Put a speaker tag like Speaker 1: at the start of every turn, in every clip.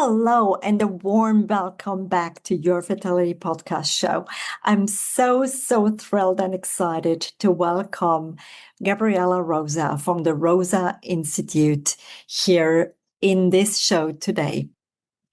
Speaker 1: Hello, and a warm welcome back to your Fertility Podcast show. I'm so thrilled and excited to welcome Gabriela Rosa from the Rosa Institute here in this show today.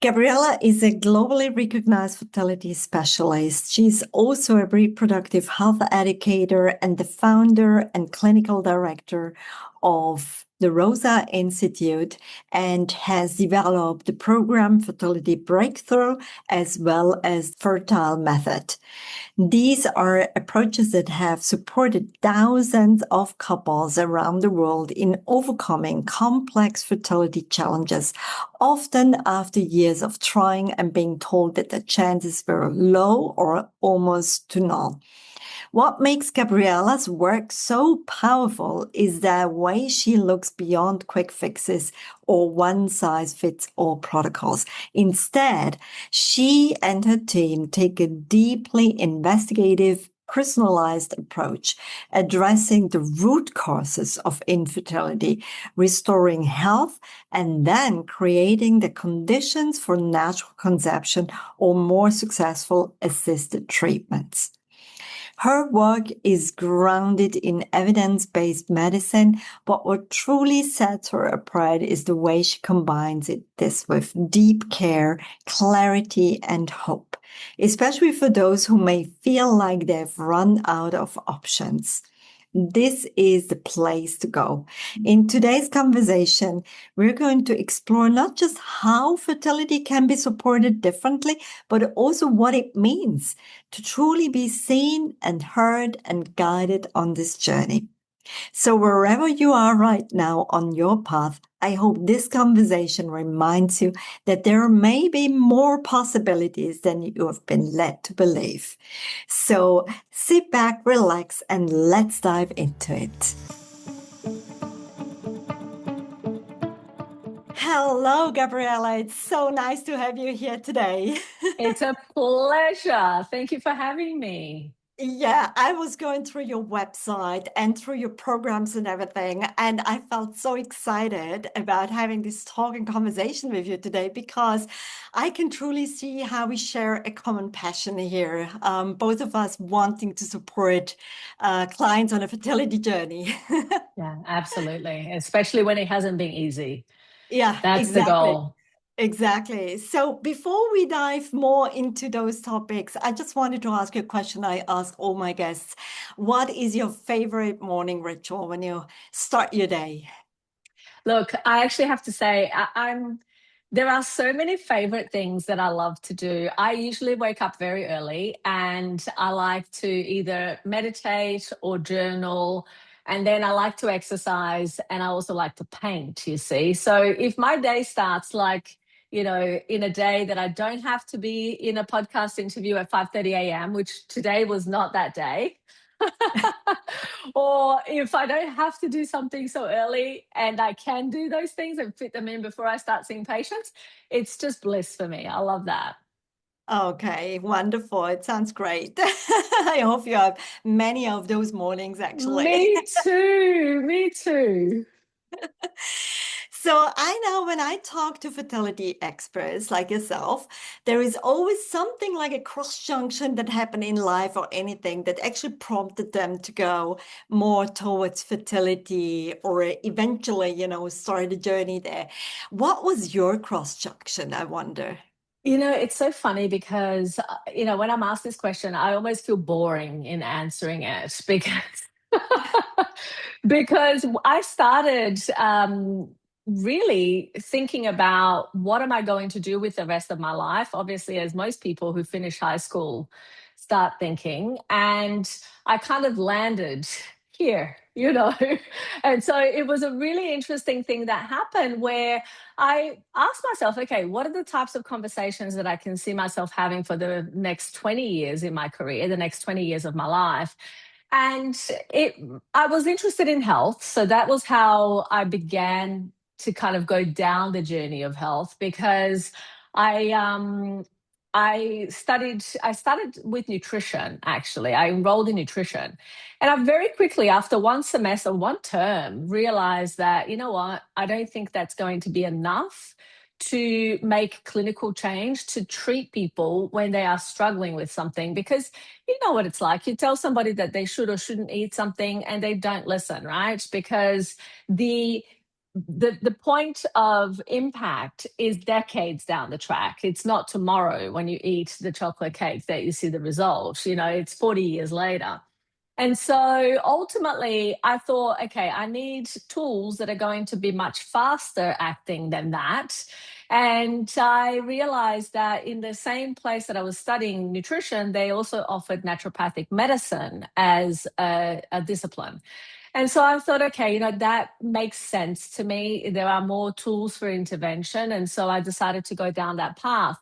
Speaker 1: Gabriela is a globally recognized fertility specialist. She's also a reproductive health educator and the founder and clinical director of the Rosa Institute and has developed the program Fertility Breakthrough as well as Fertile Method. These are approaches that have supported thousands of couples around the world in overcoming complex fertility challenges, often after years of trying and being told that the chances were low or almost to null. What makes Gabriela's work so powerful is the way she looks beyond quick fixes or one-size-fits-all protocols. Instead, she and her team take a deeply investigative, personalized approach, addressing the root causes of infertility, restoring health, and then creating the conditions for natural conception or more successful assisted treatments. Her work is grounded in evidence-based medicine, but what truly sets her apart is the way she combines this with deep care, clarity, and hope, especially for those who may feel like they've run out of options. This is the place to go. In today's conversation, we're going to explore not just how fertility can be supported differently, but also what it means to truly be seen and heard and guided on this journey. So wherever you are right now on your path, I hope this conversation reminds you that there may be more possibilities than you have been led to believe. So sit back, relax, and let's dive into it. Hello, Gabriela. It's so nice to have you here today.
Speaker 2: It's a pleasure. Thank you for having me.
Speaker 1: Yeah, I was going through your website and through your programs and everything, and I felt so excited about having this talk and conversation with you today because I can truly see how we share a common passion here, both of us wanting to support clients on a fertility journey.
Speaker 2: Yeah, absolutely. Especially when it hasn't been easy.
Speaker 1: Yeah,
Speaker 2: That's the
Speaker 1: exactly.
Speaker 2: goal.
Speaker 1: Exactly. So before we dive more into those topics, I just wanted to ask you a question I ask all my guests. What is your favorite morning ritual when you start your day?
Speaker 2: Look, I actually have to say, there are so many favorite things that I love to do. I usually wake up very early and I like to either meditate or journal. And then I like to exercise and I also like to paint, you see. So if my day starts in a day that I don't have to be in a podcast interview at 5:30 a.m., which today was not that day. Or if I don't have to do something so early and I can do those things and fit them in before I start seeing patients, it's just bliss for me. I love that.
Speaker 1: Okay, wonderful. It sounds great. I hope you have many of those mornings actually.
Speaker 2: Me too. Me too.
Speaker 1: So I know when I talk to fertility experts like yourself, there is always something like a cross junction that happened in life or anything that actually prompted them to go more towards fertility or eventually, start a journey there. What was your cross junction, I wonder?
Speaker 2: It's so funny because, when I'm asked this question, I almost feel boring in answering it because I started really thinking about what am I going to do with the rest of my life? Obviously, as most people who finish high school start thinking. And I kind of landed here. And so it was a really interesting thing that happened where I asked myself, okay, what are the types of conversations that I can see myself having for the next 20 years in my career, the next 20 years of my life? And I was interested in health. So that was how I began to kind of go down the journey of health because I um I started with nutrition actually. I enrolled in nutrition. And I very quickly after one semester, one term, realized that, you know what, I don't think that's going to be enough to make clinical change, to treat people when they are struggling with something. Because you know what it's like. You tell somebody that they should or shouldn't eat something and they don't listen, right? Because the point of impact is decades down the track. It's not tomorrow when you eat the chocolate cake that you see the results. It's 40 years later. And so ultimately, I thought, okay, I need tools that are going to be much faster acting than that. And I realized that in the same place that I was studying nutrition, they also offered naturopathic medicine as a discipline. And so I thought, okay, that makes sense to me. There are more tools for intervention. And so I decided to go down that path.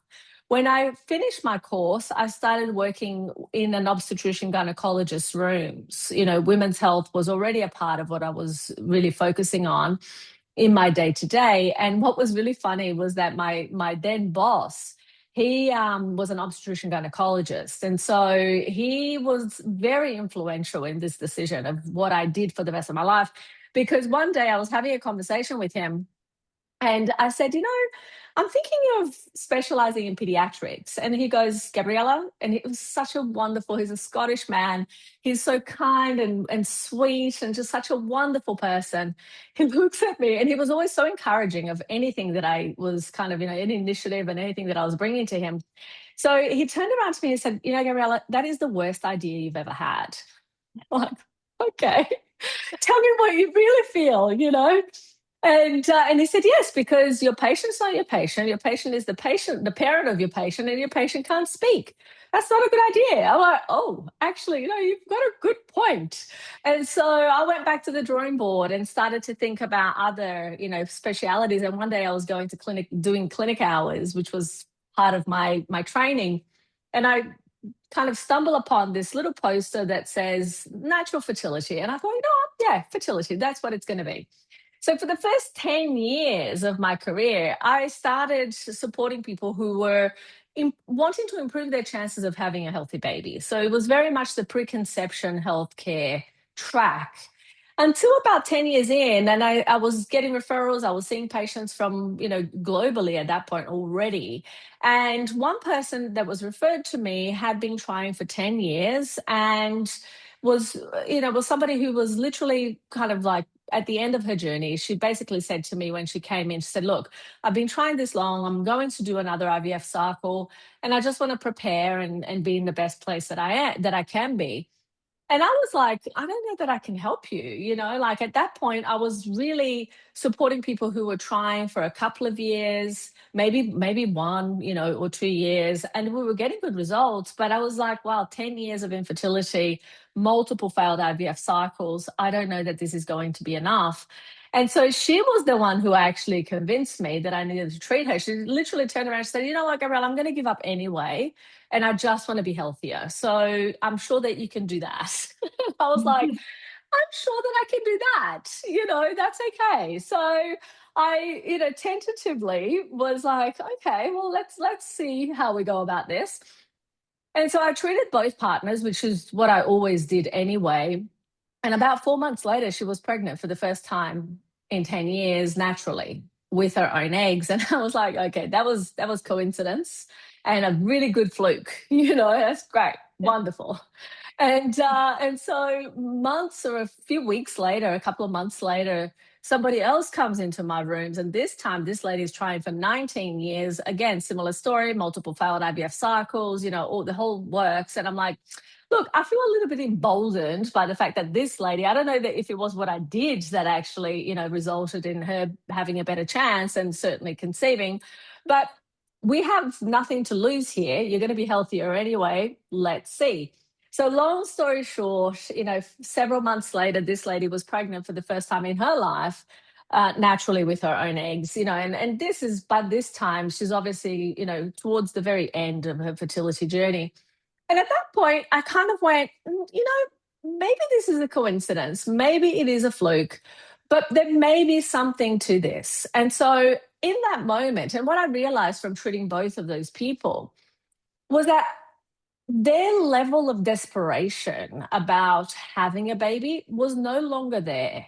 Speaker 2: When I finished my course, I started working in an obstetrician gynecologist rooms. Women's health was already a part of what I was really focusing on in my day to day. And what was really funny was that my then boss, he was an obstetrician gynecologist. And so he was very influential in this decision of what I did for the rest of my life. Because one day I was having a conversation with him and I said, I'm thinking of specializing in pediatrics. And he goes, Gabriela, and it was such a wonderful, he's a Scottish man. He's so kind and sweet and just such a wonderful person. He looks at me and he was always so encouraging of anything that I was kind of, any initiative and anything that I was bringing to him. So he turned around to me and said, Gabriela, that is the worst idea you've ever had. I'm like, okay, tell me what you really feel. And he said, yes, because your patient's not your patient. Your patient is the patient, the parent of your patient, and your patient can't speak. That's not a good idea. I'm like, oh, actually, you've got a good point. And so I went back to the drawing board and started to think about other, specialities. And one day I was going to doing clinic hours, which was part of my training. And I kind of stumble upon this little poster that says natural fertility. And I thought, yeah, fertility, that's what it's going to be. So for the first 10 years of my career, I started supporting people who were wanting to improve their chances of having a healthy baby. So it was very much the preconception healthcare track until about 10 years in. And I was getting referrals. I was seeing patients from, globally at that point already. And one person that was referred to me had been trying for 10 years and was somebody who was literally kind of like at the end of her journey. She basically said to me when she came in, she said, look, I've been trying this long. I'm going to do another IVF cycle and I just want to prepare and be in the best place that I can be. And I was like, I don't know that I can help you. Like at that point, I was really supporting people who were trying for a couple of years, maybe one, or 2 years, and we were getting good results. But I was like, wow, 10 years of infertility, multiple failed IVF cycles. I don't know that this is going to be enough. And so she was the one who actually convinced me that I needed to treat her. She literally turned around and said, what, Gabrielle, I'm going to give up anyway. And I just want to be healthier. So I'm sure that you can do that. I was like, I'm sure that I can do that. That's okay. So I, tentatively was like, okay, well, let's see how we go about this. And so I treated both partners, which is what I always did anyway. And about 4 months later, she was pregnant for the first time in 10 years naturally with her own eggs. And I was like, okay, that was coincidence and a really good fluke. That's great, wonderful. And so months or a few weeks later, a couple of months later, somebody else comes into my rooms. And this time, this lady's trying for 19 years. Again, similar story, multiple failed IVF cycles, all the whole works. And I'm like, look, I feel a little bit emboldened by the fact that this lady, I don't know that if it was what I did that actually, resulted in her having a better chance and certainly conceiving, but we have nothing to lose here. You're going to be healthier anyway. Let's see. So long story short, several months later, this lady was pregnant for the first time in her life, naturally with her own eggs, and this is, by this time, she's obviously, towards the very end of her fertility journey. And at that point, I kind of went, maybe this is a coincidence. Maybe it is a fluke, but there may be something to this. And so in that moment, and what I realized from treating both of those people was that their level of desperation about having a baby was no longer there.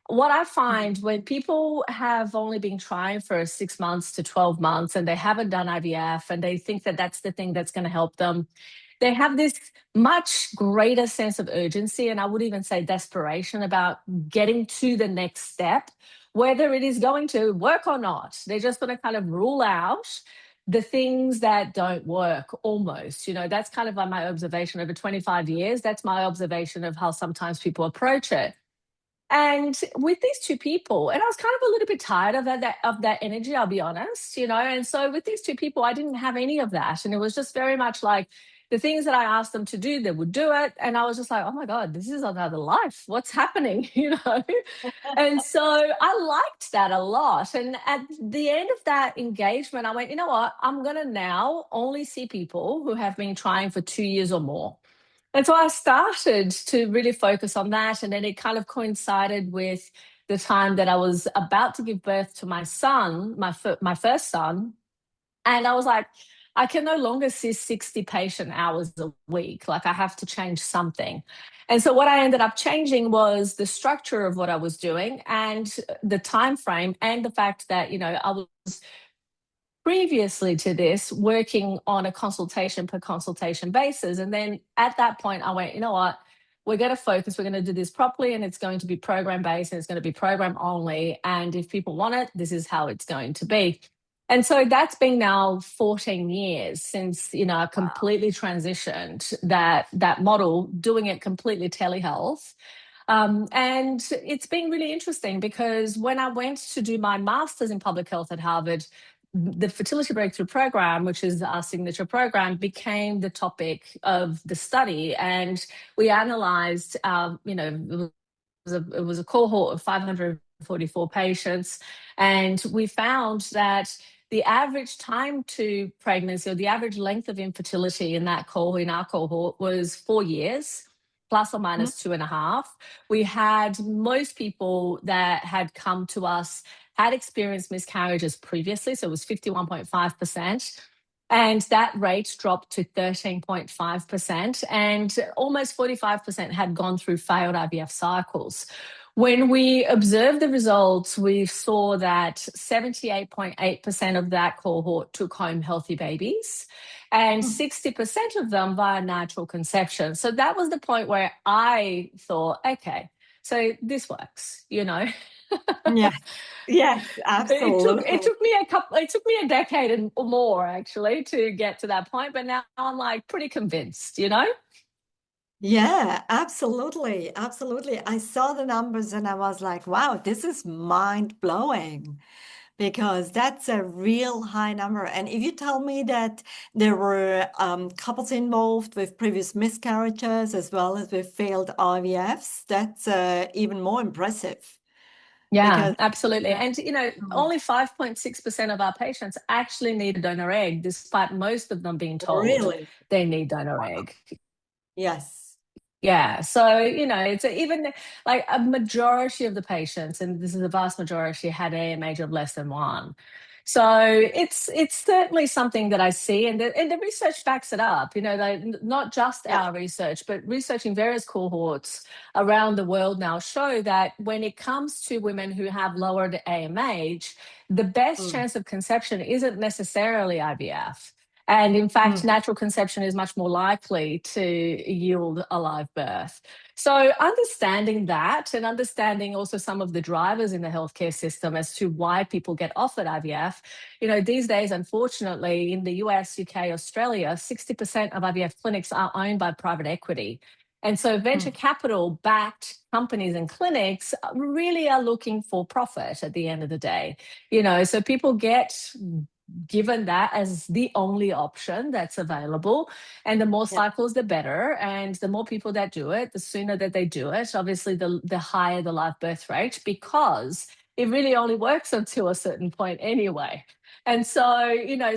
Speaker 2: what I
Speaker 1: Mhm.
Speaker 2: find when people have only been trying for 6 months to 12 months and they haven't done IVF and they think that that's the thing that's going to help them, they have this much greater sense of urgency, and I would even say desperation, about getting to the next step, whether it is going to work or not. They're just going to kind of rule out the things that don't work almost. That's kind of like my observation over 25 years. That's my observation of how sometimes people approach it. And with these two people, and I was kind of a little bit tired of that energy, I'll be honest, And so with these two people, I didn't have any of that. And it was just very much like the things that I asked them to do, they would do it. And I was just like, oh my God, this is another life. What's happening? And so I liked that a lot. And at the end of that engagement, I went, you know what? I'm going to now only see people who have been trying for 2 years or more. And so I started to really focus on that. And then it kind of coincided with the time that I was about to give birth to my son, my first son. And I was like, I can no longer see 60 patient hours a week. Like, I have to change something. And so what I ended up changing was the structure of what I was doing and the time frame, and the fact that, I was previously to this working on a consultation per consultation basis. And then at that point, I went, you know what? We're going to focus, we're going to do this properly, and it's going to be program based, and it's going to be program only. And if people want it, this is how it's going to be. And so that's been now 14 years since, I
Speaker 1: Wow.
Speaker 2: completely transitioned that model, doing it completely telehealth. And it's been really interesting because when I went to do my master's in public health at Harvard, the Fertility Breakthrough Program, which is our signature program, became the topic of the study. And we analyzed, it was a cohort of 544 patients. And we found that the average time to pregnancy, or the average length of infertility in our cohort, was 4 years, plus or
Speaker 1: Mhm.
Speaker 2: minus 2.5. We had most people that had come to us had experienced miscarriages previously, so it was 51.5%. And that rate dropped to 13.5%, and almost 45% had gone through failed IVF cycles. When we observed the results, we saw that 78.8% of that cohort took home healthy babies, and 60% of them via natural conception. So that was the point where I thought, okay, so this works.
Speaker 1: Yes, yes,
Speaker 2: It
Speaker 1: absolutely.
Speaker 2: took me a decade and or more, actually, to get to that point, but now I'm like pretty convinced.
Speaker 1: Yeah, absolutely. Absolutely. I saw the numbers and I was like, wow, this is mind blowing because that's a real high number. And if you tell me that there were couples involved with previous miscarriages as well as with failed IVFs, that's even more impressive
Speaker 2: Yeah,
Speaker 1: because,
Speaker 2: absolutely.
Speaker 1: yeah.
Speaker 2: And
Speaker 1: Mm.
Speaker 2: only 5.6% of our patients actually need a donor egg, despite most of them being told
Speaker 1: Really?
Speaker 2: they need donor egg.
Speaker 1: Yes.
Speaker 2: Yeah. So, it's even like a majority of the patients, and this is a vast majority, had AMH of less than one. So it's certainly something that I see, and the research backs it up. Not just
Speaker 1: Yeah.
Speaker 2: our research, but research in various cohorts around the world now show that when it comes to women who have lowered AMH, the best
Speaker 1: Mm.
Speaker 2: chance of conception isn't necessarily IVF. And in fact,
Speaker 1: Mm.
Speaker 2: natural conception is much more likely to yield a live birth. So, understanding that, and understanding also some of the drivers in the healthcare system as to why people get offered IVF. These days, unfortunately, in the US, UK, Australia, 60% of IVF clinics are owned by private equity. And so venture
Speaker 1: Mm.
Speaker 2: capital backed companies and clinics really are looking for profit at the end of the day. So people get given that as the only option that's available. And the more
Speaker 1: Yeah.
Speaker 2: cycles, the better. And the more people that do it, the sooner that they do it, obviously, the higher the live birth rate, because it really only works until a certain point anyway. And so,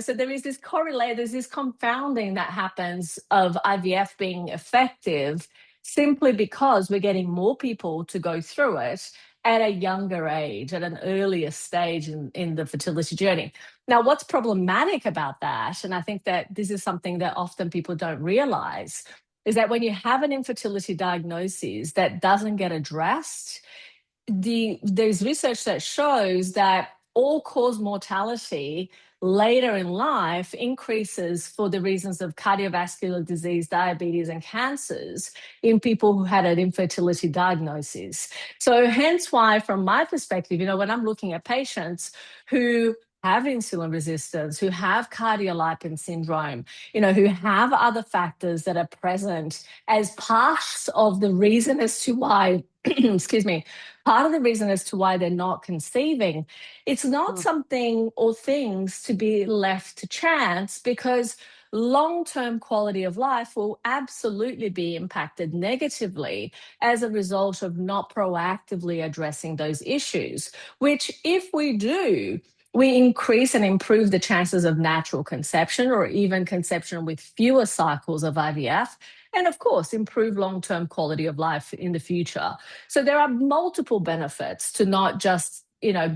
Speaker 2: so there is this correlate, there's this confounding that happens of IVF being effective simply because we're getting more people to go through it at a younger age, at an earlier stage in the fertility journey. Now, what's problematic about that, and I think that this is something that often people don't realize, is that when you have an infertility diagnosis that doesn't get addressed, there's research that shows that all-cause mortality later in life increases for the reasons of cardiovascular disease, diabetes, and cancers in people who had an infertility diagnosis. So hence why, from my perspective, when I'm looking at patients who have insulin resistance, who have cardiolipin syndrome, who have other factors that are present as parts of the reason as to why, excuse me, part of the reason as to why they're not conceiving, it's not something or things to be left to chance, because long-term quality of life will absolutely be impacted negatively as a result of not proactively addressing those issues, which if we do, we increase and improve the chances of natural conception, or even conception with fewer cycles of IVF, and of course, improve long-term quality of life in the future. So there are multiple benefits to not just,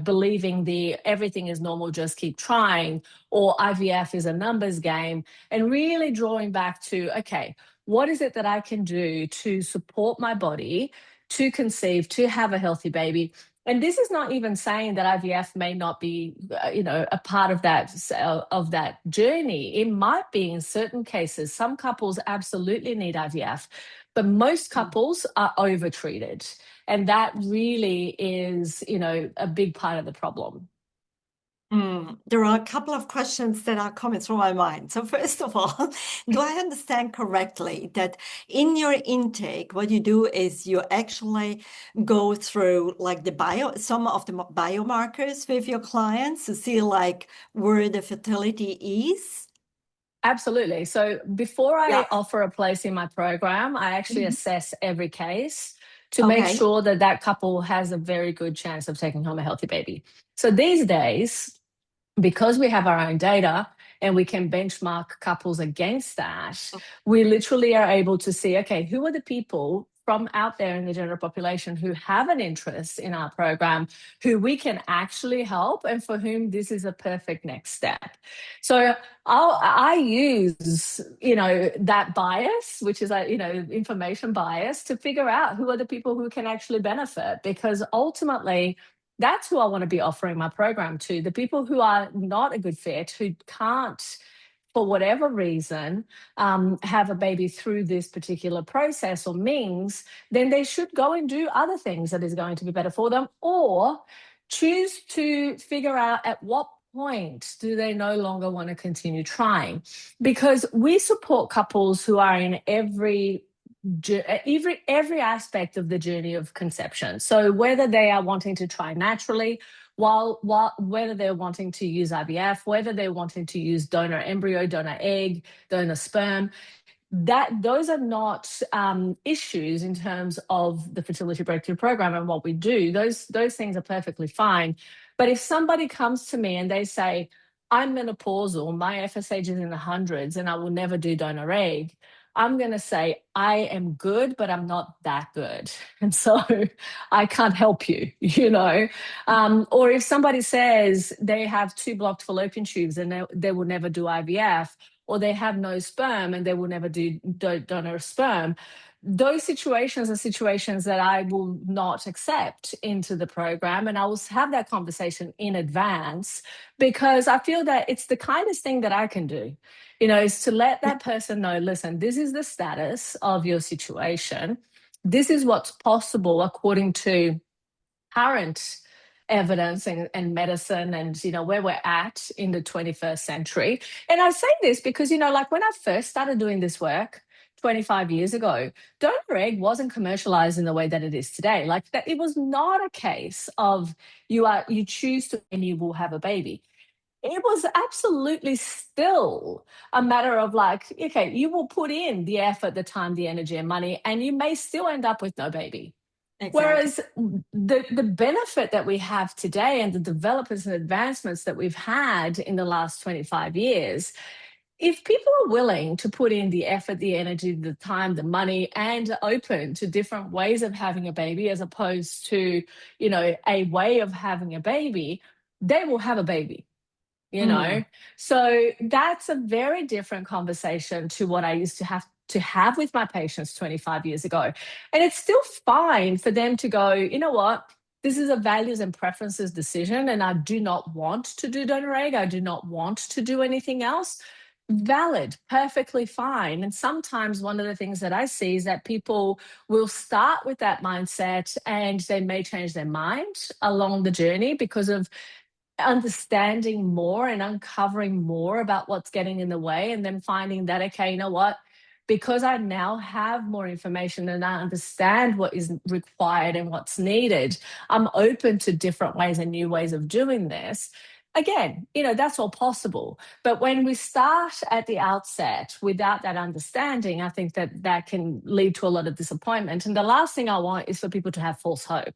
Speaker 2: believing the everything is normal, just keep trying, or IVF is a numbers game, and really drawing back to, okay, what is it that I can do to support my body to conceive, to have a healthy baby? And this is not even saying that IVF may not be, a part of that journey. It might be in certain cases. Some couples absolutely need IVF, but most couples are overtreated, and that really is, a big part of the problem.
Speaker 1: There are a couple of questions that are coming through my mind. So first of all, do I understand correctly that in your intake, what you do is you actually go through like some of the biomarkers with your clients to see like where the fertility is?
Speaker 2: Absolutely. So before
Speaker 1: Yeah.
Speaker 2: I offer a place in my program, I actually
Speaker 1: Mhm.
Speaker 2: assess every case to make
Speaker 1: Okay.
Speaker 2: sure that that couple has a very good chance of taking home a healthy baby. So these days, because we have our own data and we can benchmark couples against that, we literally are able to see, okay, who are the people from out there in the general population who have an interest in our program, who we can actually help, and for whom this is a perfect next step. So I use, that bias, which is information bias, to figure out who are the people who can actually benefit, because ultimately that's who I want to be offering my program to. The people who are not a good fit, who can't, for whatever reason, have a baby through this particular process or means, then they should go and do other things that is going to be better for them, or choose to figure out at what point do they no longer want to continue trying. Because we support couples who are in every aspect of the journey of conception. So whether they are wanting to try naturally, while whether they're wanting to use IVF, whether they're wanting to use donor embryo, donor egg, donor sperm, that those are not issues in terms of the fertility breakthrough program and what we do. Those things are perfectly fine. But if somebody comes to me and they say, I'm menopausal, my FSH is in the hundreds, and I will never do donor egg, I'm going to say, I am good, but I'm not that good. And so I can't help you, Or if somebody says they have 2 blocked fallopian tubes and they will never do IVF, or they have no sperm and they will never do donor sperm, those situations are situations that I will not accept into the program. And I will have that conversation in advance, because I feel that it's the kindest thing that I can do, is to let that person know, listen, this is the status of your situation. This is what's possible according to current evidence and medicine, and where we're at in the 21st century. And I say this because like when I first started doing this work 25 years ago, donor egg wasn't commercialized in the way that it is today. Like that, it was not a case of you choose to and you will have a baby. It was absolutely still a matter of like, okay, you will put in the effort, the time, the energy, and money, and you may still end up with no baby.
Speaker 1: Exactly.
Speaker 2: Whereas the benefit that we have today and the developments and advancements that we've had in the last 25 years, if people are willing to put in the effort, the energy, the time, the money, and open to different ways of having a baby as opposed to, a way of having a baby, they will have a baby. So that's a very different conversation to what I used to have with my patients 25 years ago. And it's still fine for them to go, you know what? this is a values and preferences decision, and I do not want to do donor egg. I do not want to do anything else. Valid, perfectly fine. And sometimes one of the things that I see is that people will start with that mindset and they may change their mind along the journey because of understanding more and uncovering more about what's getting in the way, and then finding that, okay, you know what? Because I now have more information and I understand what is required and what's needed, I'm open to different ways and new ways of doing this. Again, that's all possible. But when we start at the outset without that understanding, I think that that can lead to a lot of disappointment. And the last thing I want is for people to have false hope.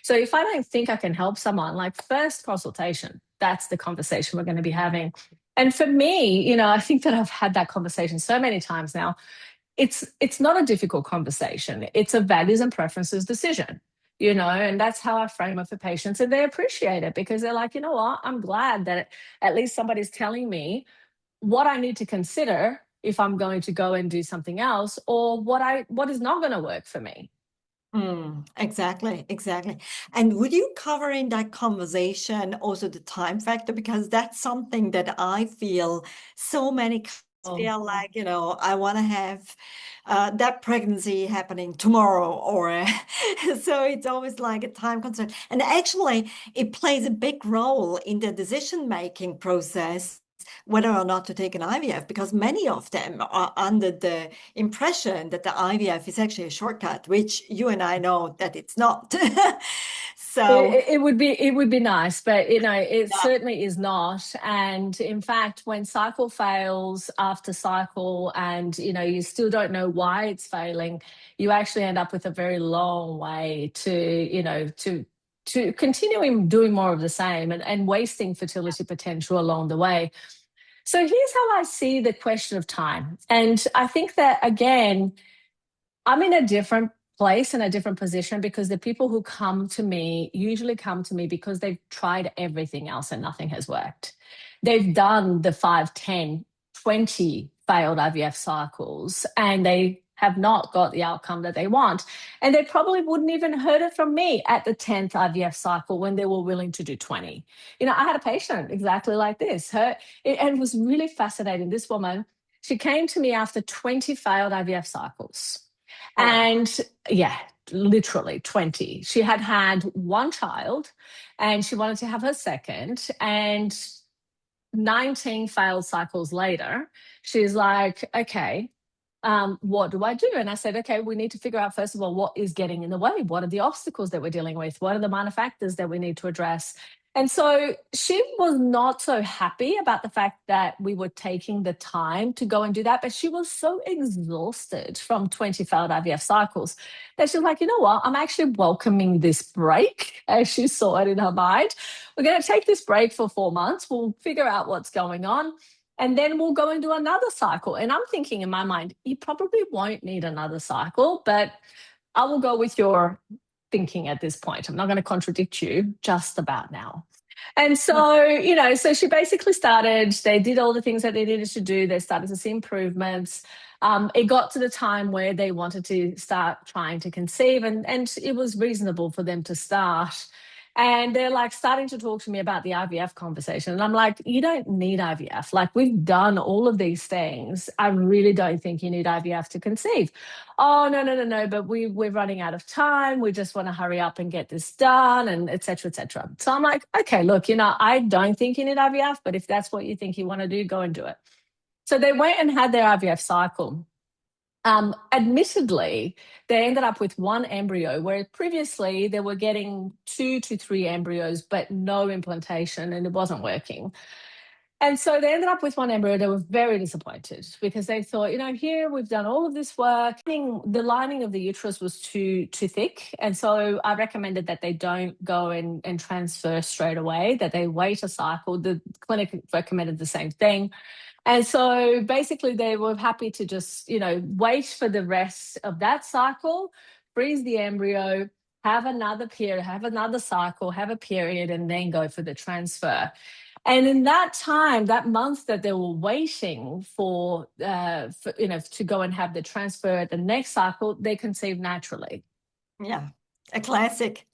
Speaker 2: So if I don't think I can help someone, like, first consultation, that's the conversation we're going to be having. And for me, I think that I've had that conversation so many times now. It's not a difficult conversation. It's a values and preferences decision, and that's how I frame it for patients. And they appreciate it because they're like, you know what, I'm glad that at least somebody's telling me what I need to consider if I'm going to go and do something else, or what is not going to work for me.
Speaker 1: Exactly, exactly. And would you cover in that conversation also the time factor? Because that's something that I feel so many couples feel like, I want to have that pregnancy happening tomorrow, or so it's always like a time concern. And actually, it plays a big role in the decision-making process whether or not to take an IVF, because many of them are under the impression that the IVF is actually a shortcut, which you and I know that it's not. So
Speaker 2: it would be nice, but it
Speaker 1: yeah.
Speaker 2: certainly is not. And in fact, when cycle fails after cycle, and you still don't know why it's failing, you actually end up with a very long way to continuing doing more of the same, and wasting fertility potential along the way. So here's how I see the question of time. And I think that, again, I'm in a different place and a different position, because the people who come to me usually come to me because they've tried everything else and nothing has worked. They've done the 5, 10, 20 failed IVF cycles, and they have not got the outcome that they want. And they probably wouldn't even heard it from me at the 10th IVF cycle when they were willing to do 20. I had a patient exactly like this. And it was really fascinating. This woman, she came to me after 20 failed IVF cycles. And yeah, literally 20. She had had one child and she wanted to have her second. And 19 failed cycles later, she's like, okay, what do I do? And I said, okay, we need to figure out, first of all, what is getting in the way? What are the obstacles that we're dealing with? What are the minor factors that we need to address? And so she was not so happy about the fact that we were taking the time to go and do that. But she was so exhausted from 20 failed IVF cycles that she was like, you know what? I'm actually welcoming this break, as she saw it in her mind. We're going to take this break for 4 months. We'll figure out what's going on. And then we'll go and do another cycle. And I'm thinking in my mind, you probably won't need another cycle, but I will go with your thinking at this point. I'm not going to contradict you just about now. And so, so she basically started, they did all the things that they needed to do. They started to see improvements. It got to the time where they wanted to start trying to conceive, and it was reasonable for them to start. And they're like starting to talk to me about the IVF conversation. And I'm like, you don't need IVF. Like, we've done all of these things. I really don't think you need IVF to conceive. Oh, no. But we're running out of time. We just want to hurry up and get this done, and et cetera, et cetera. So I'm like, okay, look, I don't think you need IVF, but if that's what you think you want to do, go and do it. So they went and had their IVF cycle. Admittedly, they ended up with one embryo, where previously they were getting 2 to 3 embryos, but no implantation, and it wasn't working. And so they ended up with one embryo. They were very disappointed because they thought, here we've done all of this work. The lining of the uterus was too thick. And so I recommended that they don't go and transfer straight away, that they wait a cycle. The clinic recommended the same thing. And so basically they were happy to just, wait for the rest of that cycle, freeze the embryo, have another period, have another cycle, have a period, and then go for the transfer. And in that time, that month that they were waiting for to go and have the transfer at the next cycle, they conceived naturally.
Speaker 1: Yeah, a classic.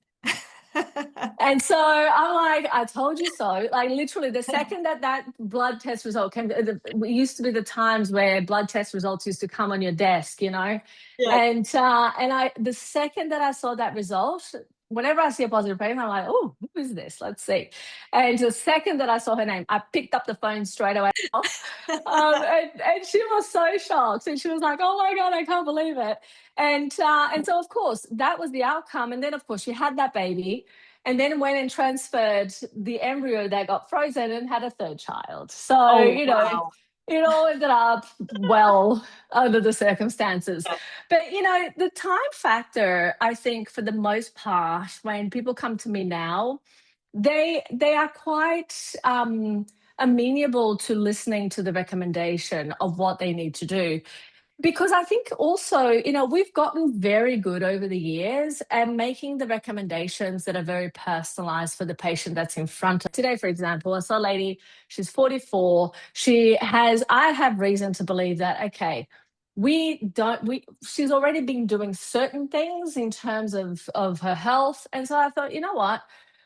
Speaker 2: And so I'm like, I told you so. Like literally, the second that that blood test result came, it used to be the times where blood test results used to come on your desk, you know.
Speaker 1: Yes.
Speaker 2: And I the second that I saw that result, whenever I see a positive pregnant, I'm like, oh, who is this? Let's see. And the second that I saw her name, I picked up the phone straight away. And she was so shocked, and she was like, "Oh my god, I can't believe it!" And so of course that was the outcome. And then of course she had that baby, and then went and transferred the embryo that got frozen and had a third child. So,
Speaker 1: Oh, wow.
Speaker 2: it all ended up well under the circumstances. But, the time factor, I think for the most part, when people come to me now, they are quite amenable to listening to the recommendation of what they need to do, because I think also, we've gotten very good over the years at making the recommendations that are very personalized for the patient that's in front of. Today, for example, I saw a lady, she's 44. I have reason to believe that, okay, she's already been doing certain things in terms of her health. And so I thought, you know what?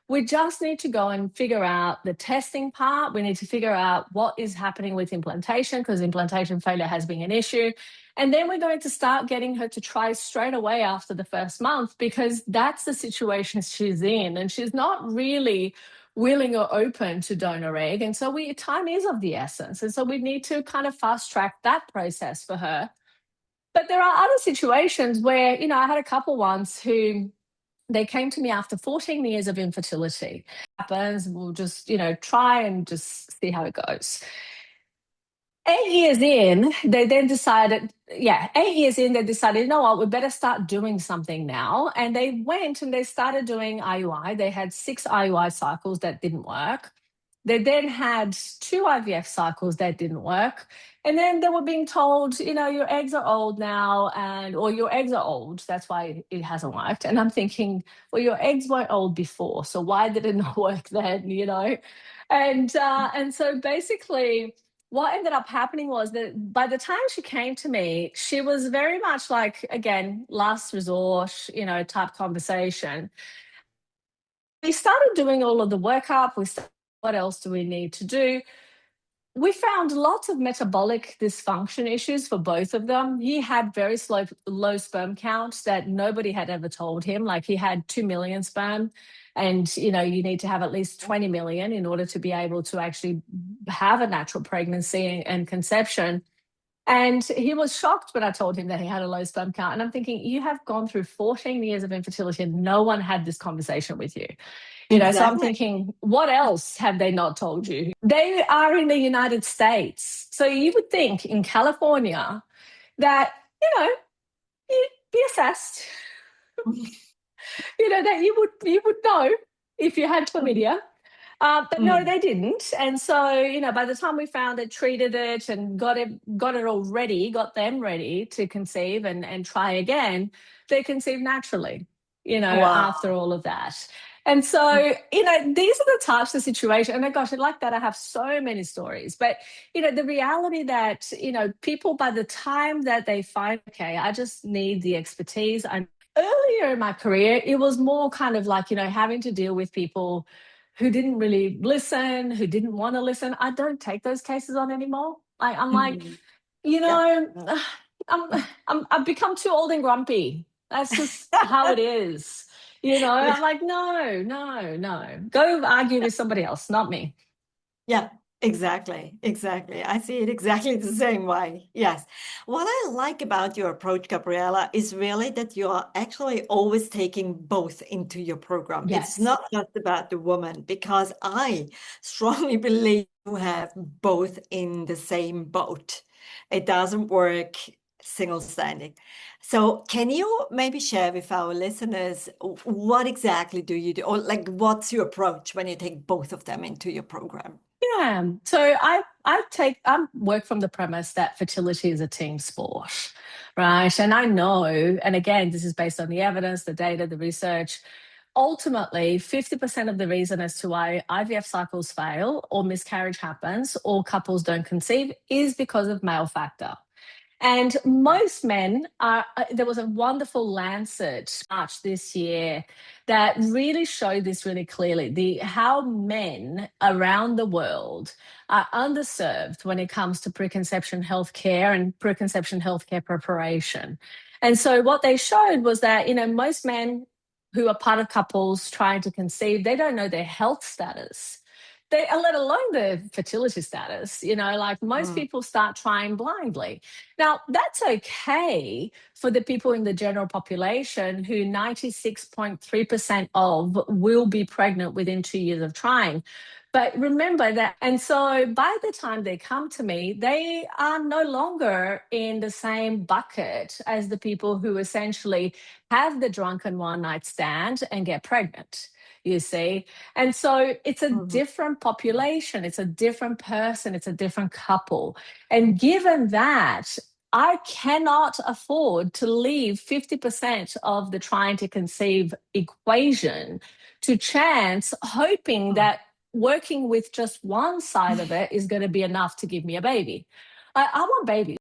Speaker 2: We just need to go and figure out the testing part. We need to figure out what is happening with implantation, because implantation failure has been an issue. And then we're going to start getting her to try straight away after the first month, because that's the situation she's in. And she's not really willing or open to donor egg. And so time is of the essence. And so we need to kind of fast track that process for her. But there are other situations where, I had a couple once who they came to me after 14 years of infertility. Happens, we'll just, try and just see how it goes. 8 years in, they then decided, yeah, 8 years in, they decided, you know what, we better start doing something now. And they went and they started doing IUI. They had 6 IUI cycles that didn't work. They then had 2 IVF cycles that didn't work. And then they were being told, your eggs are old now, or your eggs are old. That's why it hasn't worked. And I'm thinking, well, your eggs weren't old before, so why did it not work then, And so basically, what ended up happening was that by the time she came to me, she was very much like, again, last resort, type conversation. We started doing all of the workup. What else do we need to do? We found lots of metabolic dysfunction issues for both of them. He had very low sperm counts that nobody had ever told him. Like he had 2 million sperm, and you need to have at least 20 million in order to be able to actually have a natural pregnancy and conception. And he was shocked when I told him that he had a low sperm count. And I'm thinking, you have gone through 14 years of infertility and no one had this conversation with you. So I'm
Speaker 1: Exactly.
Speaker 2: thinking, what else have they not told you? They are in the United States. So you would think in California that, you'd be assessed, that you would know if you had chlamydia. But no,
Speaker 1: Mm.
Speaker 2: they didn't. And so, by the time we found it, treated it, and got them ready to conceive and try again, they conceived naturally,
Speaker 1: Wow.
Speaker 2: after all of that. And so, these are the types of situations. And gosh, like that, I have so many stories. But, the reality that, people, by the time that they find, okay, I just need the expertise. Earlier in my career, it was more kind of like, having to deal with people who didn't really listen, who didn't want to listen. I don't take those cases on anymore. I'm like,
Speaker 1: Mhm.
Speaker 2: you
Speaker 1: Yeah.
Speaker 2: know, I've become too old and grumpy. That's just how it is. I'm like, no, no, no. Go argue with somebody else, not me.
Speaker 1: Yeah, exactly. Exactly. I see it exactly the same way. Yes. What I like about your approach, Gabriela, is really that you are actually always taking both into your program. It's
Speaker 2: Yes.
Speaker 1: not just about the woman, because I strongly believe you have both in the same boat. It doesn't work single standing. So, can you maybe share with our listeners what exactly do you do, or like what's your approach when you take both of them into your program?
Speaker 2: Yeah. So I work from the premise that fertility is a team sport, right? And I know, and again, this is based on the evidence, the data, the research. Ultimately, 50% of the reason as to why IVF cycles fail or miscarriage happens or couples don't conceive is because of male factor. And most men are, there was a wonderful Lancet March this year that really showed this really clearly, how men around the world are underserved when it comes to preconception healthcare and preconception healthcare preparation. And so what they showed was that, most men who are part of couples trying to conceive, they don't know their health status. Let alone the fertility status, like most
Speaker 1: Mm.
Speaker 2: people start trying blindly. Now, that's okay for the people in the general population who 96.3% of will be pregnant within 2 years of trying. But remember that, and so by the time they come to me, they are no longer in the same bucket as the people who essentially have the drunken one night stand and get pregnant, you see. And so it's a
Speaker 1: Mhm.
Speaker 2: different population, it's a different person, it's a different couple. And given that, I cannot afford to leave 50% of the trying to conceive equation to chance, hoping
Speaker 1: Mm.
Speaker 2: that working with just one side of it is going to be enough to give me a baby. I want babies.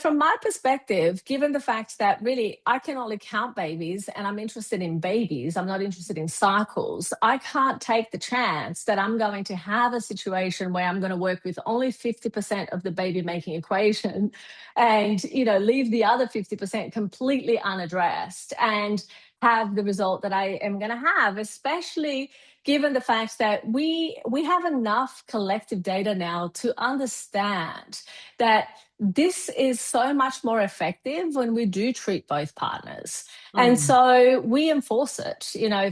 Speaker 2: From my perspective, given the fact that really I can only count babies and I'm interested in babies, I'm not interested in cycles, I can't take the chance that I'm going to have a situation where I'm going to work with only 50% of the baby making equation and, leave the other 50% completely unaddressed and have the result that I am going to have, especially given the fact that we have enough collective data now to understand that this is so much more effective when we do treat both partners. And
Speaker 1: Mm.
Speaker 2: so we enforce it.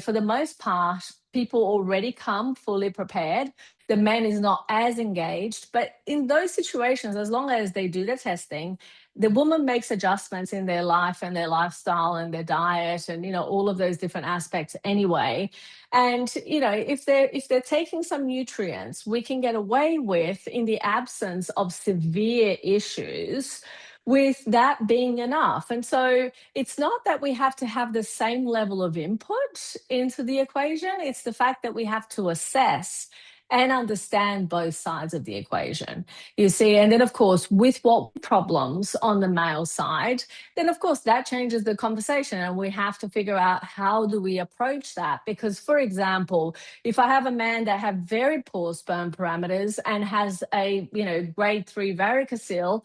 Speaker 2: For the most part, people already come fully prepared. The man is not as engaged. But in those situations, as long as they do the testing, the woman makes adjustments in their life and their lifestyle and their diet and all of those different aspects anyway. And if they're taking some nutrients, we can get away with, in the absence of severe issues, with that being enough. And so it's not that we have to have the same level of input into the equation, it's the fact that we have to assess and understand both sides of the equation, you see. And then, of course, with what problems on the male side, then of course that changes the conversation and we have to figure out how do we approach that. Because, for example, if I have a man that have very poor sperm parameters and has a grade 3 varicocele,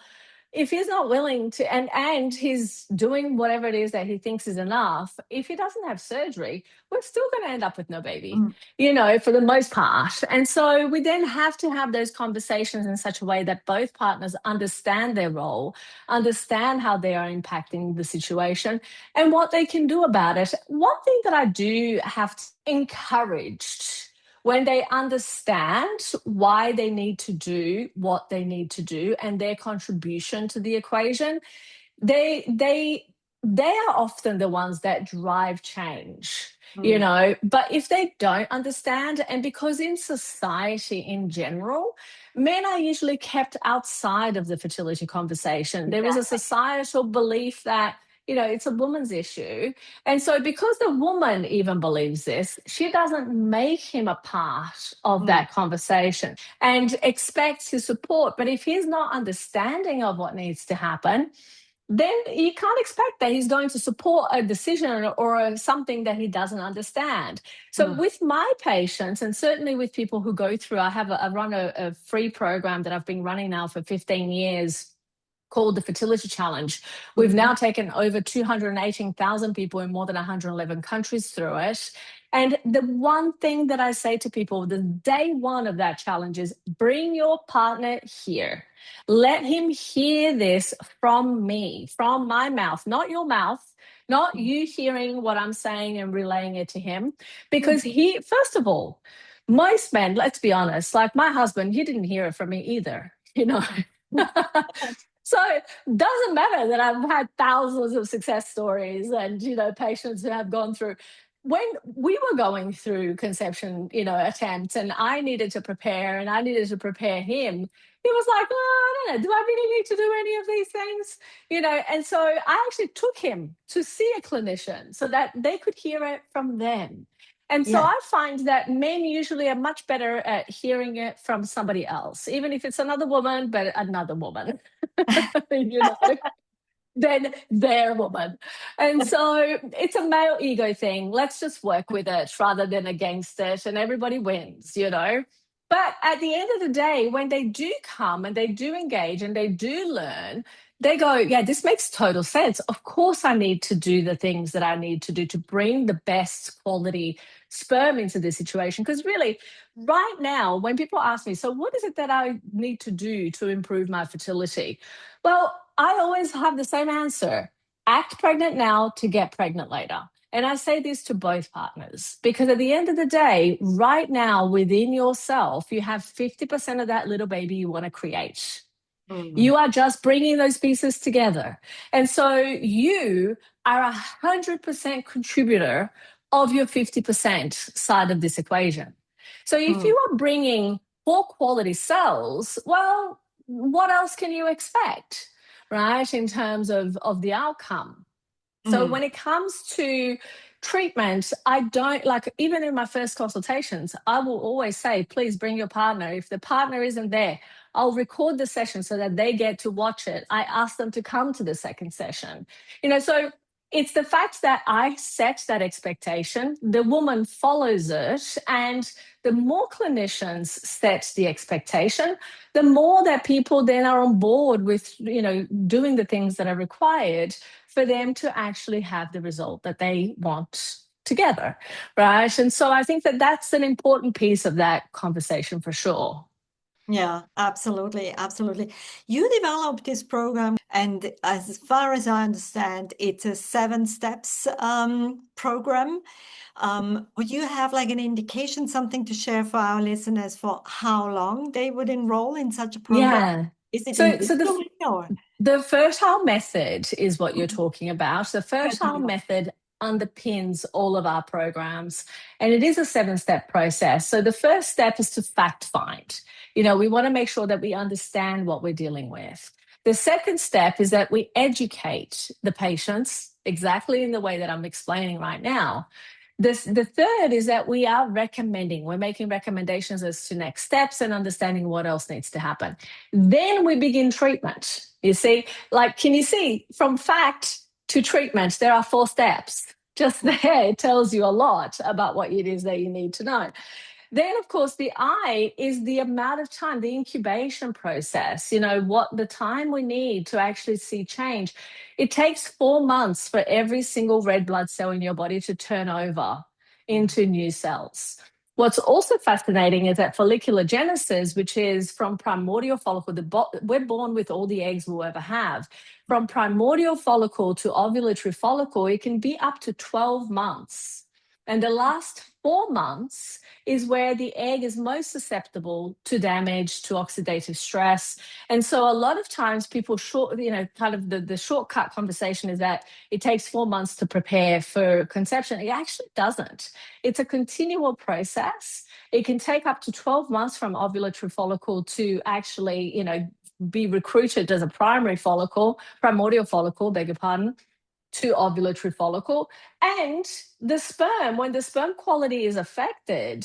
Speaker 2: if he's not willing to, and he's doing whatever it is that he thinks is enough, if he doesn't have surgery, we're still going to end up with no baby,
Speaker 1: Mm.
Speaker 2: for the most part. And so we then have to have those conversations in such a way that both partners understand their role, understand how they are impacting the situation and what they can do about it. One thing that I do have to encourage, when they understand why they need to do what they need to do and their contribution to the equation, they are often the ones that drive change,
Speaker 1: Mm.
Speaker 2: but if they don't understand, and because in society in general, men are usually kept outside of the fertility conversation. There is a
Speaker 1: Exactly.
Speaker 2: societal belief that it's a woman's issue. And so because the woman even believes this, she doesn't make him a part of
Speaker 1: Mm.
Speaker 2: that conversation and expects his support. But if he's not understanding of what needs to happen, then you can't expect that he's going to support a decision or something that he doesn't understand. So
Speaker 1: Mm.
Speaker 2: with my patients, and certainly with people who go through, I run a free program that I've been running now for 15 years called the Fertility Challenge. We've
Speaker 1: Mhm.
Speaker 2: now taken over 218,000 people in more than 111 countries through it. And the one thing that I say to people, the day one of that challenge is bring your partner here. Let him hear this from me, from my mouth, not your mouth, not you hearing what I'm saying and relaying it to him.
Speaker 1: Mm.
Speaker 2: Because he, first of all, most men, let's be honest, like my husband, he didn't hear it from me either, So it doesn't matter that I've had thousands of success stories and, patients who have gone through. When we were going through conception, attempts, and I needed to prepare and I needed to prepare him, he was like, oh, I don't know, do I really need to do any of these things? And so I actually took him to see a clinician so that they could hear it from them. And so
Speaker 1: Yeah.
Speaker 2: I find that men usually are much better at hearing it from somebody else, even if it's another woman, but another woman. you know, than their woman. And so it's a male ego thing. Let's just work with it rather than against it, and everybody wins, you know. But at the end of the day, when they do come and they do engage and they do learn, they go, yeah, this makes total sense. Of course, I need to do the things that I need to do to bring the best quality sperm into this situation. Because really, right now, when people ask me, so what is it that I need to do to improve my fertility? Well, I always have the same answer: act pregnant now to get pregnant later. And I say this to both partners because at the end of the day, right now within yourself, you have 50% of that little baby you want to create.
Speaker 1: Mm,
Speaker 2: You are just bringing those pieces together. And so you are 100% contributor of your 50% side of this equation. So if
Speaker 1: mm,
Speaker 2: you are bringing poor quality cells, well, what else can you expect, right, in terms of the outcome? So
Speaker 1: mm,
Speaker 2: when it comes to treatment, I don't like, even in my first consultations, I will always say, please bring your partner. If the partner isn't there, I'll record the session so that they get to watch it. I ask them to come to the second session. You know, so it's the fact that I set that expectation, the woman follows it, and the more clinicians set the expectation, the more that people then are on board with, you know, doing the things that are required for them to actually have the result that they want together, right? And so I think that that's an important piece of that conversation for sure.
Speaker 1: yeah, absolutely, absolutely. You developed this program, and as far as I understand, it's a 7 steps program. Would you have like an indication, something to share for our listeners for how long they would enroll in such a program?
Speaker 2: Yeah.
Speaker 1: Is it
Speaker 2: So
Speaker 1: individually or
Speaker 2: the fertile method is what you're
Speaker 1: Mhm.
Speaker 2: talking about. The fertile
Speaker 1: Fertile.
Speaker 2: method underpins all of our programs, and it is a 7 step process. So the first step is to fact find. You know, we want to make sure that we understand what we're dealing with. The second step is that we educate the patients exactly in the way that I'm explaining right now. The third is that we are recommending, we're making recommendations as to next steps and understanding what else needs to happen. Then we begin treatment. You see, like, can you see from fact to treatment, there are 4 steps. Just there, it tells you a lot about what it is that you need to know. Then, of course, the I is the amount of time, the incubation process, you know, what the time we need to actually see change. It takes 4 months for every single red blood cell in your body to turn over into new cells. What's also fascinating is that follicular genesis, which is from primordial follicle, we're born with all the eggs we'll ever have. From primordial follicle to ovulatory follicle, it can be up to 12 months. And the last 4 months is where the egg is most susceptible to damage, to oxidative stress. And so a lot of times people kind of the shortcut conversation is that it takes 4 months to prepare for conception. It actually doesn't. It's a continual process. It can take up to 12 months from ovulatory follicle to actually, you know, be recruited as a primordial follicle, beg your pardon, to ovulatory follicle. And the sperm, when the sperm quality is affected,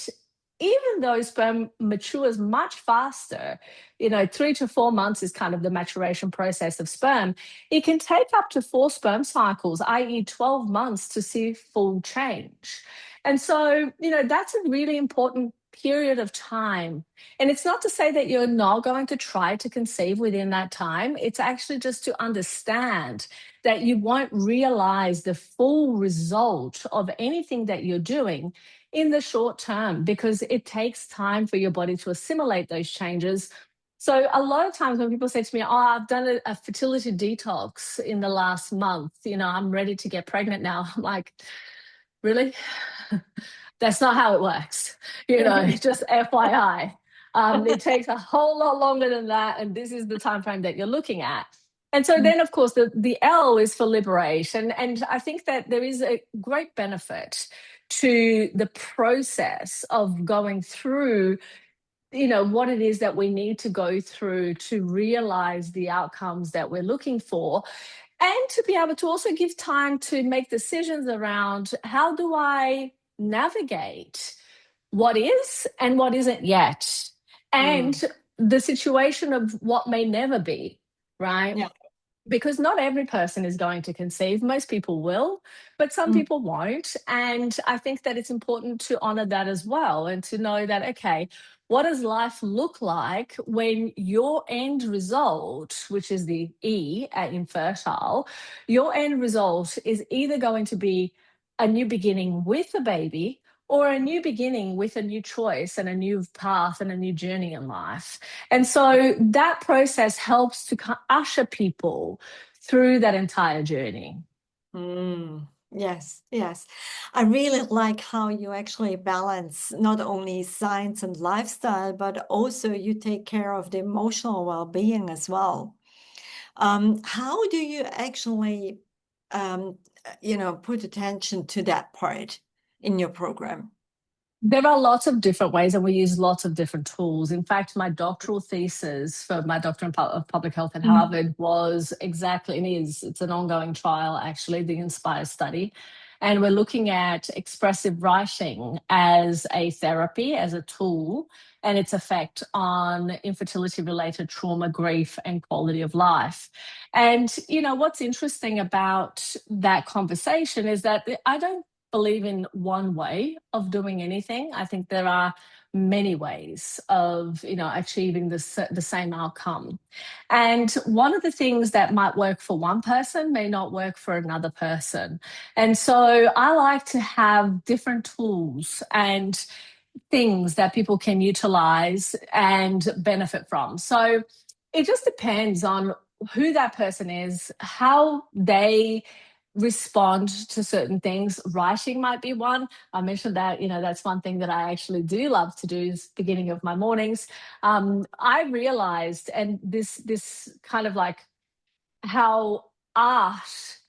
Speaker 2: even though sperm matures much faster, you know, 3 to 4 months is kind of the maturation process of sperm, it can take up to 4 sperm cycles, i.e., 12 months to see full change. And so, you know, that's a really important period of time. And it's not to say that you're not going to try to conceive within that time. It's actually just to understand that you won't realize the full result of anything that you're doing in the short term because it takes time for your body to assimilate those changes. So a lot of times when people say to me, oh, I've done a fertility detox in the last month, you know, I'm ready to get pregnant now. I'm like, really? That's not how it works. You know, just FYI. It takes a whole lot longer than that. And this is the time frame that you're looking at. And so then, of course, the L is for liberation. And I think that there is a great benefit to the process of going through, you know, what it is that we need to go through to realize the outcomes that we're looking for, and to be able to also give time to make decisions around how do I navigate what is and what isn't yet,
Speaker 1: Mm,
Speaker 2: and the situation of what may never be. right?
Speaker 1: Yeah.
Speaker 2: Because not every person is going to conceive. Most people will, but some
Speaker 1: Mm.
Speaker 2: people won't. And I think that it's important to honor that as well and to know that, okay, what does life look like when your end result, which is the E at infertile, your end result is either going to be a new beginning with a baby or a new beginning with a new choice and a new path and a new journey in life. And so that process helps to usher people through that entire journey.
Speaker 1: Mm. Yes, yes. I really like how you actually balance not only science and lifestyle, but also you take care of the emotional well-being as well. How do you actually, put attention to that part in your program?
Speaker 2: There are lots of different ways, and we use lots of different tools. In fact, my doctoral thesis for my doctorate of public health at
Speaker 1: Mm.
Speaker 2: Harvard was exactly, and it's an ongoing trial actually, the INSPIRE study. And we're looking at expressive writing as a therapy, as a tool, and its effect on infertility related trauma, grief, and quality of life. And, what's interesting about that conversation is that I don't believe in one way of doing anything. I think there are many ways of achieving the same outcome. And one of the things that might work for one person may not work for another person. And so I like to have different tools and things that people can utilize and benefit from. So it just depends on who that person is, how they respond to certain things. Writing might be one. I mentioned that, that's one thing that I actually do love to do is beginning of my mornings. I realized, and this kind of like how art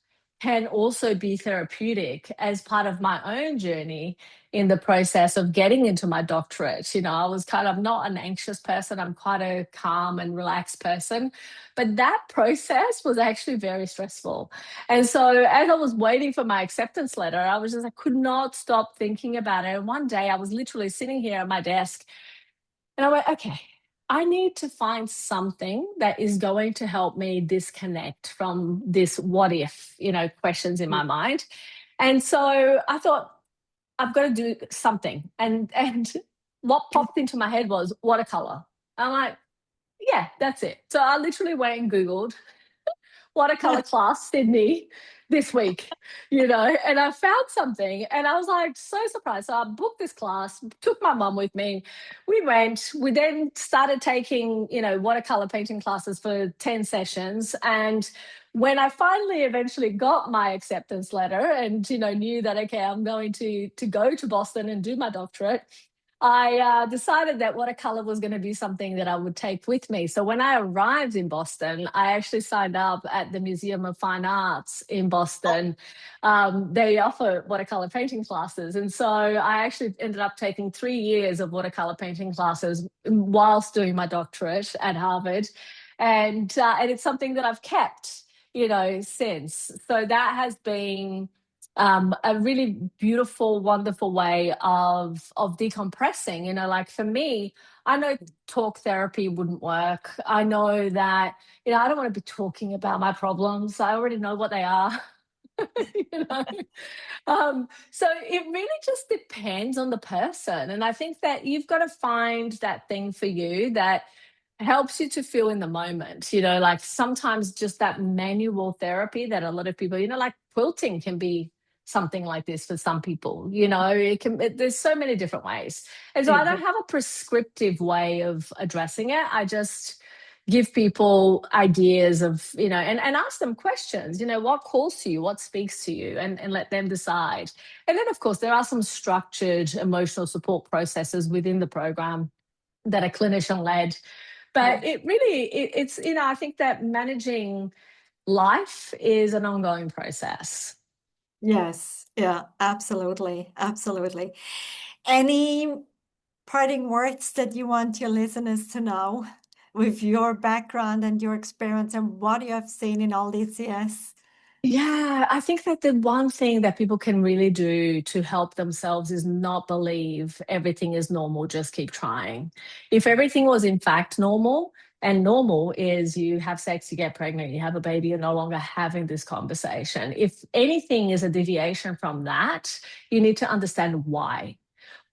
Speaker 2: can also be therapeutic as part of my own journey in the process of getting into my doctorate. I was kind of not an anxious person. I'm quite a calm and relaxed person. But that process was actually very stressful. And so as I was waiting for my acceptance letter, I could not stop thinking about it. And one day I was literally sitting here at my desk and I went, okay, I need to find something that is going to help me disconnect from this what if, questions in my mind. And so I thought, I've got to do something. And what popped into my head was watercolor. I'm like, yeah, that's it. So I literally went and Googled watercolor class Sydney this week, and I found something and I was like so surprised. So I booked this class, took my mum with me. We then started taking, watercolor painting classes for 10 sessions. And when I finally eventually got my acceptance letter and, knew that, okay, I'm going to go to Boston and do my doctorate, I decided that watercolor was going to be something that I would take with me. So when I arrived in Boston, I actually signed up at the Museum of Fine Arts in Boston. They offer watercolor painting classes. And so I actually ended up taking 3 years of watercolor painting classes whilst doing my doctorate at Harvard. And it's something that I've kept, since. So that has been a really beautiful, wonderful way of decompressing. Like for me, I know talk therapy wouldn't work. I know that, I don't want to be talking about my problems. I already know what they are. you know so it really just depends on the person, and I think that you've got to find that thing for you that helps you to feel in the moment. Like sometimes just that manual therapy that a lot of people, like quilting can be something like this for some people. There's so many different ways, and so I don't have a prescriptive way of addressing it. I just give people ideas of, and ask them questions, what calls to you, what speaks to you, and let them decide. And then, of course, there are some structured emotional support processes within the program that are clinician led. But
Speaker 1: Yes.
Speaker 2: it really, it's, I think that managing life is an ongoing process.
Speaker 1: Yes. Yeah, absolutely. Absolutely. Any parting words that you want your listeners to know with your background and your experience and what you have seen in all these years?
Speaker 2: Yeah, I think that the one thing that people can really do to help themselves is not believe everything is normal, just keep trying. If everything was in fact normal, And normal is you have sex, you get pregnant, you have a baby, you're no longer having this conversation. If anything is a deviation from that, you need to understand why.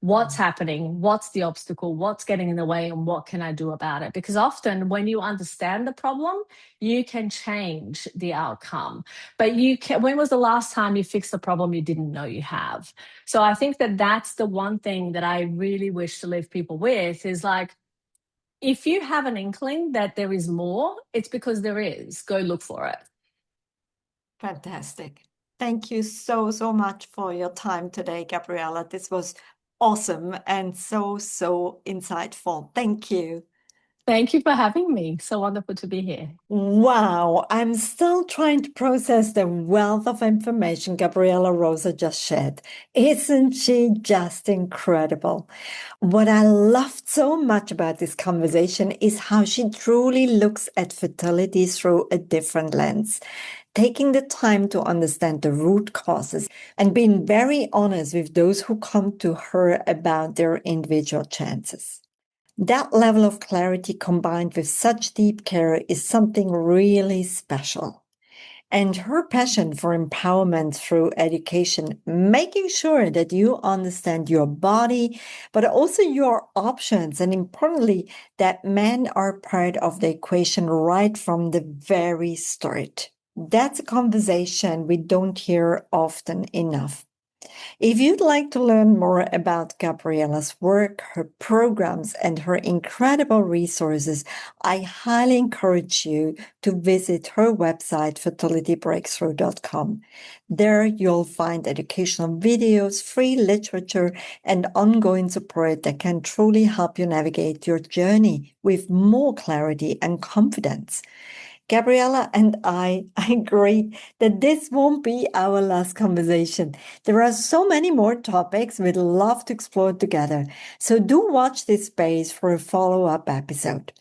Speaker 2: What's happening? What's the obstacle? What's getting in the way? And what can I do about it? Because often when you understand the problem, you can change the outcome. But when was the last time you fixed the problem you didn't know you have? So I think that that's the one thing that I really wish to leave people with is like, if you have an inkling that there is more, it's because there is. Go look for it.
Speaker 1: Fantastic. Thank you so, so much for your time today, Gabriela. This was awesome and so, so insightful. Thank you.
Speaker 2: Thank you for having me. So wonderful to be here.
Speaker 1: Wow, I'm still trying to process the wealth of information Gabriela Rosa just shared. Isn't she just incredible? What I loved so much about this conversation is how she truly looks at fertility through a different lens, taking the time to understand the root causes and being very honest with those who come to her about their individual chances. That level of clarity combined with such deep care is something really special. And her passion for empowerment through education, making sure that you understand your body, but also your options, and importantly, that men are part of the equation right from the very start. That's a conversation we don't hear often enough. If you'd like to learn more about Gabriela's work, her programs, and her incredible resources, I highly encourage you to visit her website, fertilitybreakthrough.com. There you'll find educational videos, free literature, and ongoing support that can truly help you navigate your journey with more clarity and confidence. Gabriela and I agree that this won't be our last conversation. There are so many more topics we'd love to explore together, so do watch this space for a follow-up episode.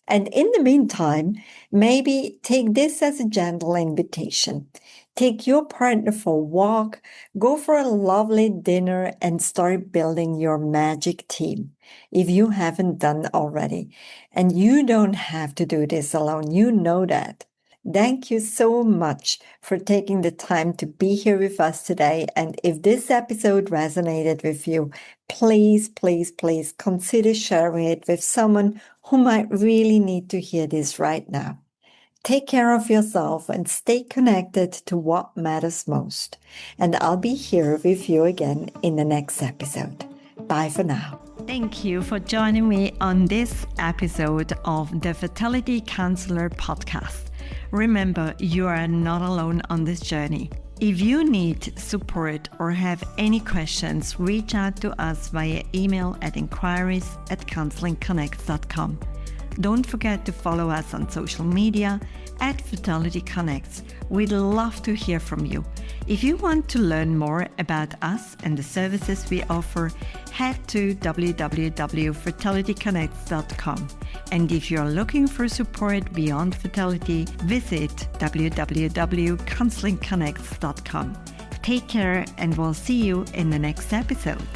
Speaker 1: And in the meantime, maybe take this as a gentle invitation. Take your partner for a walk, go for a lovely dinner, and start building your magic team if you haven't done already. And you don't have to do this alone. You know that. Thank you so much for taking the time to be here with us today. And if this episode resonated with you, please, please, please consider sharing it with someone who might really need to hear this right now. Take care of yourself and stay connected to what matters most. And I'll be here with you again in the next episode. Bye for now. Thank you for joining me on this episode of the Fertility Counselor podcast. Remember, you are not alone on this journey. If you need support or have any questions, reach out to us via email at inquiries@counselingconnects.com. Don't forget to follow us on social media @Fertility Connects. We'd love to hear from you. If you want to learn more about us and the services we offer, head to www.fertilityconnects.com. And if you're looking for support beyond fertility, visit www.counselingconnects.com. Take care, and we'll see you in the next episode.